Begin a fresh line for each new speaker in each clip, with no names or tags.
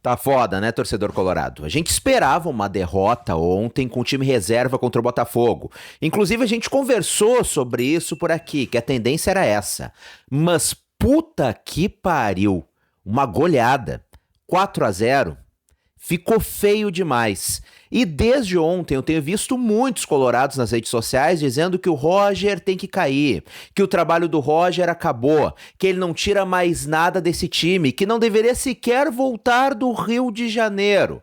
Tá foda, né, torcedor colorado? A gente esperava uma derrota ontem com o time reserva contra o Botafogo. Inclusive, a gente conversou sobre isso por aqui, que a tendência era essa. Mas puta que pariu. Uma goleada. 4-0. Ficou feio demais. E desde ontem eu tenho visto muitos colorados nas redes sociais dizendo que o Roger tem que cair, que o trabalho do Roger acabou, que ele não tira mais nada desse time, que não deveria sequer voltar do Rio de Janeiro.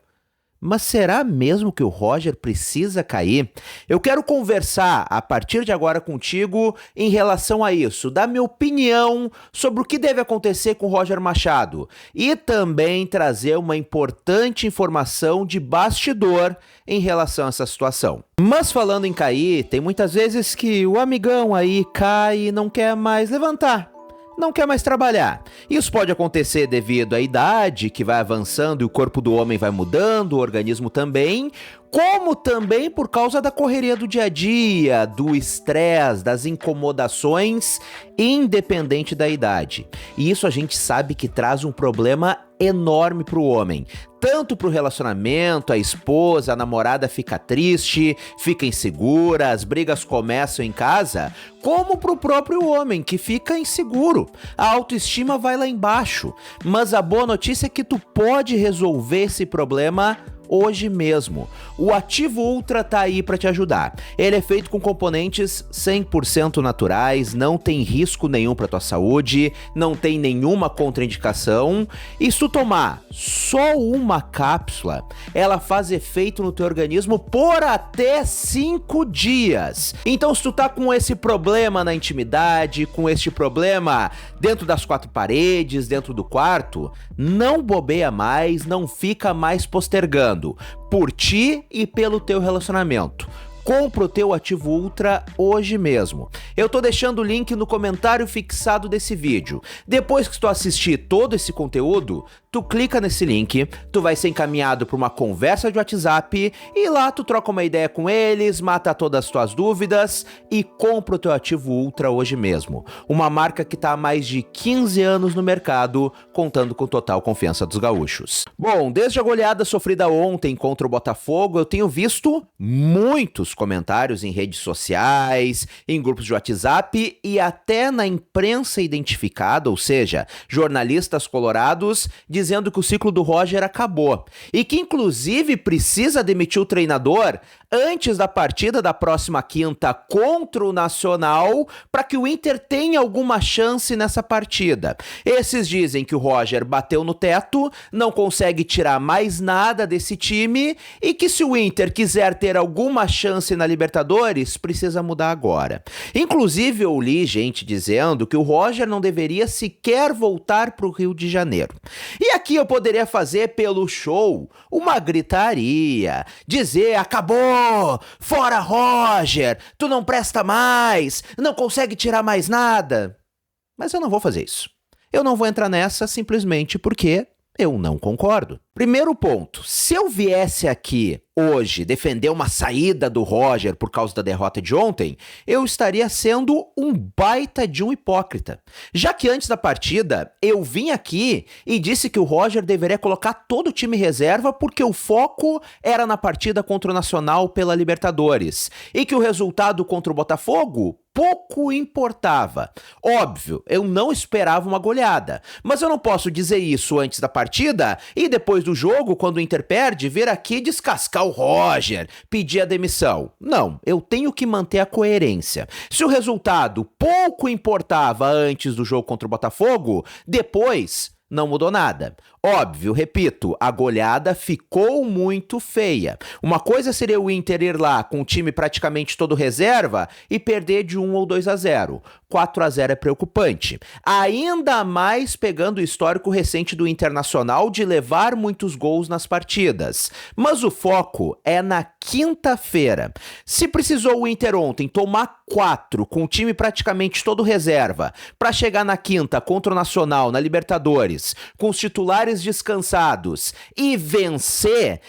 Mas será mesmo que o Roger precisa cair? Eu quero conversar a partir de agora contigo em relação a isso, dar minha opinião sobre o que deve acontecer com o Roger Machado e também trazer uma importante informação de bastidor em relação a essa situação. Mas falando em cair, tem muitas vezes que o amigão aí cai e não quer mais levantar. Não quer mais trabalhar. Isso pode acontecer devido à idade, que vai avançando e o corpo do homem vai mudando, o organismo também, como também por causa da correria do dia a dia, do estresse, das incomodações, independente da idade. E isso a gente sabe que traz um problema enorme pro homem. Tanto pro relacionamento, a esposa, a namorada fica triste, fica insegura, as brigas começam em casa, como pro próprio homem, que fica inseguro. A autoestima vai lá embaixo. Mas a boa notícia é que tu pode resolver esse problema hoje mesmo. O Ativo Ultra tá aí para te ajudar. Ele é feito com componentes 100% naturais, não tem risco nenhum para tua saúde, não tem nenhuma contraindicação. E se tu tomar só uma cápsula, ela faz efeito no teu organismo por até 5 dias. Então, se tu tá com esse problema na intimidade, com este problema dentro das 4 paredes, dentro do quarto, não bobeia mais, não fica mais postergando. Por ti e pelo teu relacionamento. Compra o teu Ativo Ultra hoje mesmo. Eu tô deixando o link no comentário fixado desse vídeo. Depois que tu assistir todo esse conteúdo, tu clica nesse link, tu vai ser encaminhado para uma conversa de WhatsApp e lá tu troca uma ideia com eles, mata todas as tuas dúvidas e compra o teu Ativo Ultra hoje mesmo. Uma marca que tá há mais de 15 anos no mercado, contando com total confiança dos gaúchos. Bom, desde a goleada sofrida ontem contra o Botafogo, eu tenho visto muitos comentários em redes sociais, em grupos de WhatsApp e até na imprensa identificada, ou seja, jornalistas colorados, dizendo que o ciclo do Roger acabou e que inclusive precisa demitir o treinador antes da partida da próxima quinta contra o Nacional para que o Inter tenha alguma chance nessa partida. Esses dizem que o Roger bateu no teto, não consegue tirar mais nada desse time e que se o Inter quiser ter alguma chance na Libertadores, precisa mudar agora. Inclusive eu li gente dizendo que o Roger não deveria sequer voltar para o Rio de Janeiro. E aqui eu poderia fazer pelo show uma gritaria, dizer acabou, fora Roger, tu não presta mais, não consegue tirar mais nada. Mas eu não vou fazer isso. Eu não vou entrar nessa simplesmente porque eu não concordo. Primeiro ponto, se eu viesse aqui hoje defender uma saída do Roger por causa da derrota de ontem, eu estaria sendo um baita de um hipócrita. Já que antes da partida, eu vim aqui e disse que o Roger deveria colocar todo o time reserva porque o foco era na partida contra o Nacional pela Libertadores e que o resultado contra o Botafogo pouco importava. Óbvio, eu não esperava uma goleada, mas eu não posso dizer isso antes da partida e depois do jogo, quando o Inter perde, vir aqui descascar o Roger, pedir a demissão. Não, eu tenho que manter a coerência. Se o resultado pouco importava antes do jogo contra o Botafogo, depois não mudou nada. Óbvio, repito, a goleada ficou muito feia. Uma coisa seria o Inter ir lá com o time praticamente todo reserva e perder de 1 ou 2-0. 4-0 é preocupante. Ainda mais pegando o histórico recente do Internacional de levar muitos gols nas partidas. Mas o foco é na quinta-feira. Se precisou o Inter ontem tomar 4 com o time praticamente todo reserva para chegar na quinta contra o Nacional na Libertadores, com os titulares descansados e vencer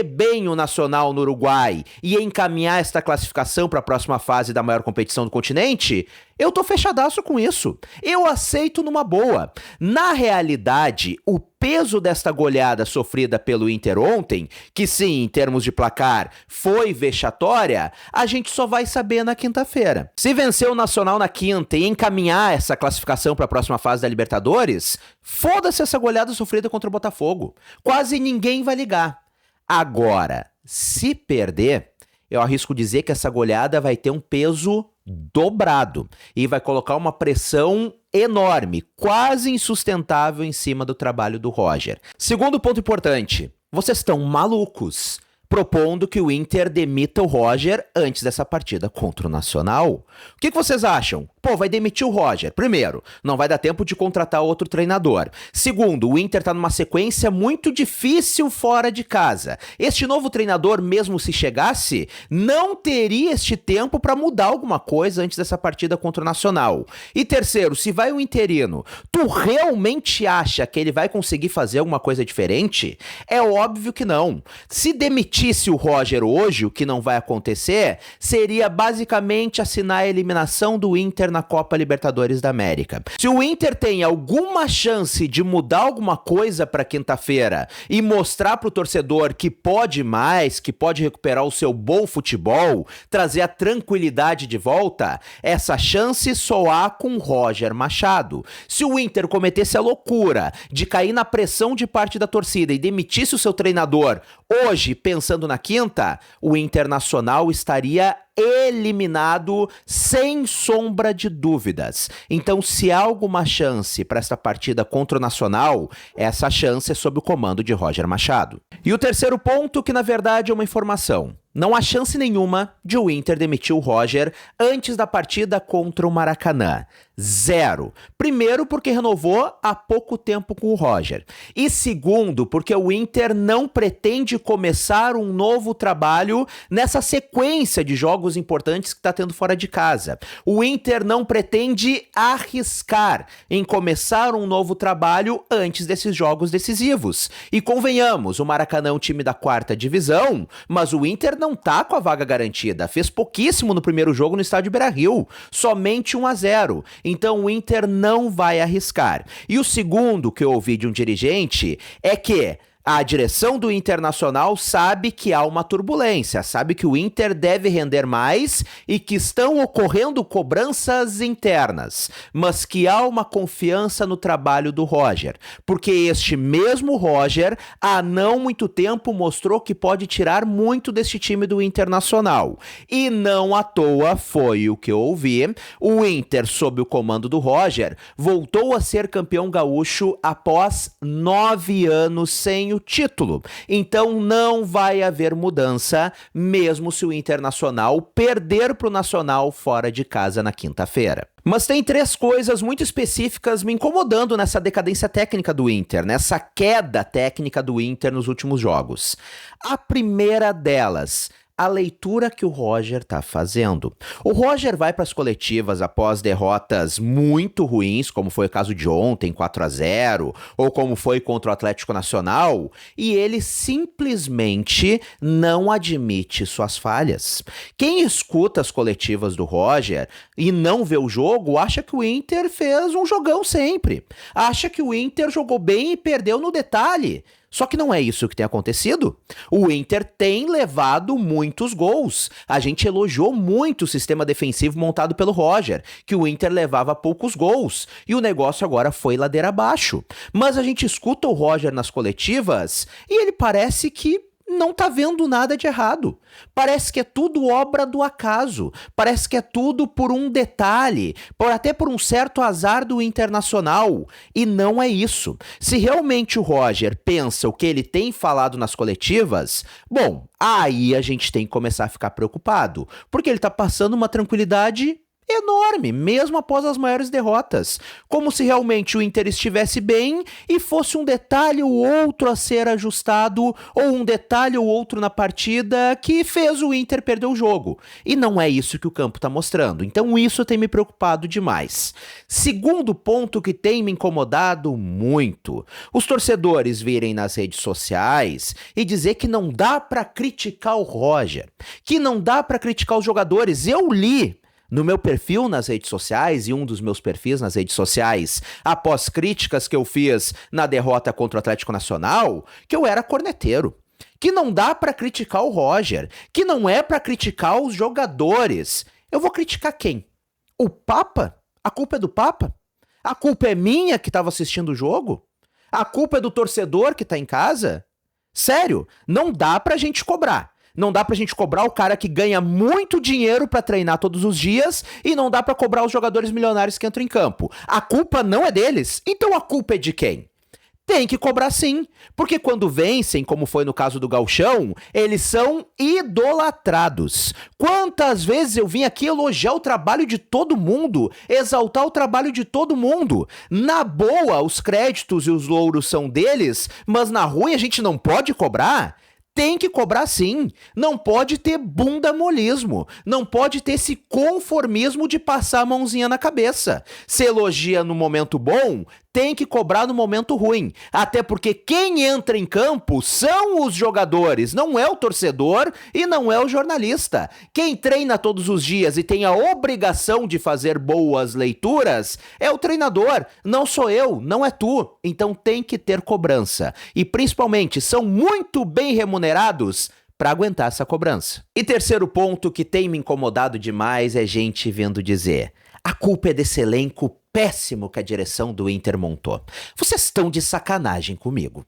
bem o Nacional no Uruguai e encaminhar esta classificação para a próxima fase da maior competição do continente, Eu tô fechadaço com isso. Eu aceito numa boa. Na realidade, o peso desta goleada sofrida pelo Inter ontem, que sim, em termos de placar, foi vexatória, a gente só vai saber na quinta-feira. Se vencer o Nacional na quinta e encaminhar essa classificação para a próxima fase da Libertadores, foda-se essa goleada sofrida contra o Botafogo. Quase ninguém vai ligar. Agora, se perder, eu arrisco dizer que essa goleada vai ter um peso dobrado e vai colocar uma pressão enorme, quase insustentável em cima do trabalho do Roger. Segundo ponto importante, vocês estão malucos propondo que o Inter demita o Roger antes dessa partida contra o Nacional. O que vocês acham? Pô, vai demitir o Roger. Primeiro, não vai dar tempo de contratar outro treinador. Segundo, o Inter tá numa sequência muito difícil fora de casa. Este novo treinador, mesmo se chegasse, não teria este tempo para mudar alguma coisa antes dessa partida contra o Nacional. E terceiro, se vai o interino, tu realmente acha que ele vai conseguir fazer alguma coisa diferente? É óbvio que não. Se demitisse o Roger hoje, o que não vai acontecer, seria basicamente assinar a eliminação do Inter na Copa Libertadores da América. Se o Inter tem alguma chance de mudar alguma coisa para quinta-feira e mostrar pro torcedor que pode mais, que pode recuperar o seu bom futebol, trazer a tranquilidade de volta, essa chance só há com Roger Machado. Se o Inter cometesse a loucura de cair na pressão de parte da torcida e demitisse o seu treinador hoje, pensando na quinta, o Internacional estaria eliminado sem sombra de dúvidas. Então, se há alguma chance para esta partida contra o Nacional, essa chance é sob o comando de Roger Machado. E o terceiro ponto, que na verdade é uma informação. Não há chance nenhuma de o Inter demitir o Roger antes da partida contra o Maracanã. Zero. Primeiro, porque renovou há pouco tempo com o Roger. E segundo, porque o Inter não pretende começar um novo trabalho nessa sequência de jogos importantes que está tendo fora de casa. O Inter não pretende arriscar em começar um novo trabalho antes desses jogos decisivos. E convenhamos, o Maracanã é um time da 4ª divisão, mas o Inter não tá com a vaga garantida. Fez pouquíssimo no primeiro jogo no estádio Beira-Rio. Somente 1-0. Então o Inter não vai arriscar. E o segundo que eu ouvi de um dirigente é que a direção do Internacional sabe que há uma turbulência, sabe que o Inter deve render mais e que estão ocorrendo cobranças internas, mas que há uma confiança no trabalho do Roger, porque este mesmo Roger, há não muito tempo, mostrou que pode tirar muito deste time do Internacional. E não à toa foi o que eu ouvi, o Inter, sob o comando do Roger, voltou a ser campeão gaúcho após 9 anos sem o título. Então não vai haver mudança, mesmo se o Internacional perder para o Nacional fora de casa na quinta-feira. Mas tem 3 coisas muito específicas me incomodando nessa decadência técnica do Inter, nessa queda técnica do Inter nos últimos jogos. A primeira delas, a leitura que o Roger tá fazendo. O Roger vai para as coletivas após derrotas muito ruins, como foi o caso de ontem, 4-0, ou como foi contra o Atlético Nacional, e ele simplesmente não admite suas falhas. Quem escuta as coletivas do Roger e não vê o jogo, acha que o Inter fez um jogão sempre. Acha que o Inter jogou bem e perdeu no detalhe. Só que não é isso que tem acontecido. O Inter tem levado muitos gols. A gente elogiou muito o sistema defensivo montado pelo Roger, que o Inter levava poucos gols. E o negócio agora foi ladeira abaixo. Mas a gente escuta o Roger nas coletivas e ele parece que não tá vendo nada de errado. Parece que é tudo obra do acaso. Parece que é tudo por um detalhe, até por um certo azar do Internacional. E não é isso. Se realmente o Roger pensa o que ele tem falado nas coletivas, bom, aí a gente tem que começar a ficar preocupado, porque ele tá passando uma tranquilidade enorme, mesmo após as maiores derrotas. Como se realmente o Inter estivesse bem e fosse um detalhe ou outro a ser ajustado, ou um detalhe ou outro na partida que fez o Inter perder o jogo. E não é isso que o campo está mostrando. Então isso tem me preocupado demais. Segundo ponto que tem me incomodado muito: os torcedores virem nas redes sociais e dizer que não dá para criticar o Roger, que não dá para criticar os jogadores. Eu li no meu perfil nas redes sociais e um dos meus perfis nas redes sociais, após críticas que eu fiz na derrota contra o Atlético Nacional, que eu era corneteiro. Que não dá pra criticar o Roger, que não é pra criticar os jogadores. Eu vou criticar quem? O Papa? A culpa é do Papa? A culpa é minha que tava assistindo o jogo? A culpa é do torcedor que tá em casa? Sério, não dá pra gente cobrar. Não dá pra gente cobrar o cara que ganha muito dinheiro pra treinar todos os dias e não dá pra cobrar os jogadores milionários que entram em campo. A culpa não é deles, então a culpa é de quem? Tem que cobrar sim, porque quando vencem, como foi no caso do Gauchão, eles são idolatrados. Quantas vezes eu vim aqui elogiar o trabalho de todo mundo, exaltar o trabalho de todo mundo. Na boa, os créditos e os louros são deles, mas na ruim a gente não pode cobrar? Tem que cobrar sim, não pode ter bundamolismo, não pode ter esse conformismo de passar a mãozinha na cabeça. Se elogia no momento bom, tem que cobrar no momento ruim, até porque quem entra em campo são os jogadores, não é o torcedor e não é o jornalista. Quem treina todos os dias e tem a obrigação de fazer boas leituras é o treinador, não sou eu, não é tu. Então tem que ter cobrança e principalmente são muito bem remunerados para aguentar essa cobrança. E terceiro ponto que tem me incomodado demais é gente vindo dizer: a culpa é desse elenco péssimo que a direção do Inter montou. Vocês estão de sacanagem comigo.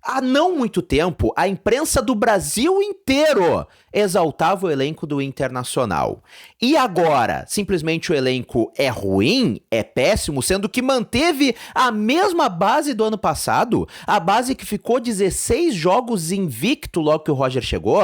Há não muito tempo, a imprensa do Brasil inteiro exaltava o elenco do Internacional. E agora, simplesmente o elenco é ruim, é péssimo, sendo que manteve a mesma base do ano passado, a base que ficou 16 jogos invicto logo que o Roger chegou?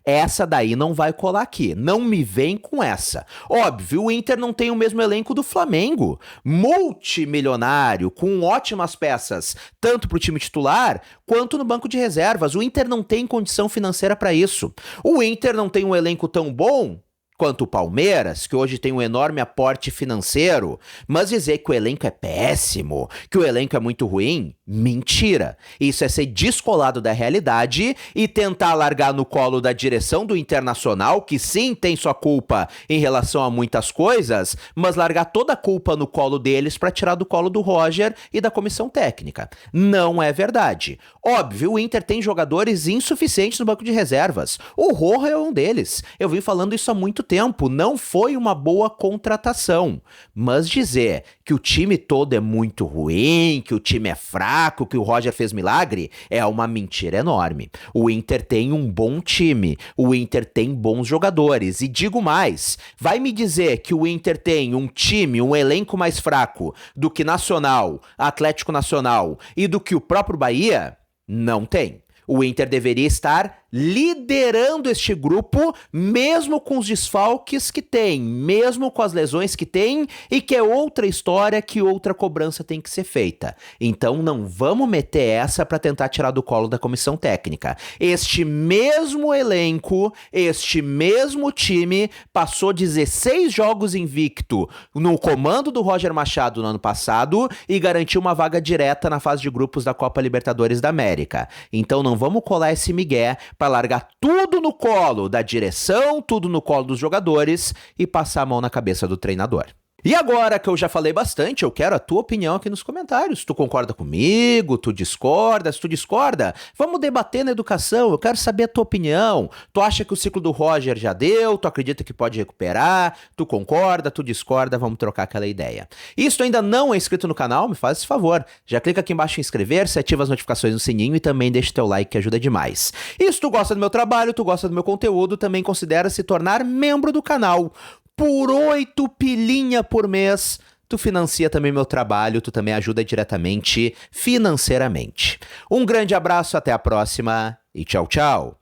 Essa daí não vai colar aqui, não me vem com essa. Óbvio, o Inter não tem o mesmo elenco do Flamengo, multimilionário, com ótimas peças, tanto pro time titular, quanto no banco de reservas. O Inter não tem condição financeira para isso. O Inter não tem um elenco tão bom quanto o Palmeiras, que hoje tem um enorme aporte financeiro, mas dizer que o elenco é péssimo, que o elenco é muito ruim, mentira. Isso é ser descolado da realidade e tentar largar no colo da direção do Internacional, que sim tem sua culpa em relação a muitas coisas, mas largar toda a culpa no colo deles para tirar do colo do Roger e da comissão técnica. Não é verdade. Óbvio, o Inter tem jogadores insuficientes no banco de reservas. O Roja é um deles. Eu vim falando isso há muito tempo, não foi uma boa contratação, mas dizer que o time todo é muito ruim, que o time é fraco, que o Roger fez milagre, é uma mentira enorme. O Inter tem um bom time, o Inter tem bons jogadores, e digo mais, vai me dizer que o Inter tem um time, um elenco mais fraco do que Nacional, Atlético Nacional e do que o próprio Bahia? Não tem. O Inter deveria estar liderando este grupo, mesmo com os desfalques que tem, mesmo com as lesões que tem, e que é outra história, que outra cobrança tem que ser feita. Então não vamos meter essa para tentar tirar do colo da comissão técnica. Este mesmo elenco, este mesmo time passou 16 jogos invicto no comando do Roger Machado no ano passado e garantiu uma vaga direta na fase de grupos da Copa Libertadores da América. Então não vamos colar esse migué para largar tudo no colo da direção, tudo no colo dos jogadores e passar a mão na cabeça do treinador. E agora que eu já falei bastante, eu quero a tua opinião aqui nos comentários. Tu concorda comigo? Tu discorda? Se tu discorda, vamos debater na educação. Eu quero saber a tua opinião. Tu acha que o ciclo do Roger já deu? Tu acredita que pode recuperar? Tu concorda? Tu discorda? Vamos trocar aquela ideia. E se tu ainda não é inscrito no canal, me faz esse favor. Já clica aqui embaixo em inscrever-se, ativa as notificações no sininho e também deixa teu like que ajuda demais. E se tu gosta do meu trabalho, tu gosta do meu conteúdo, também considera se tornar membro do canal. Por 8 pilinha por mês, tu financia também meu trabalho, tu também ajuda diretamente financeiramente. Um grande abraço, até a próxima e tchau, tchau!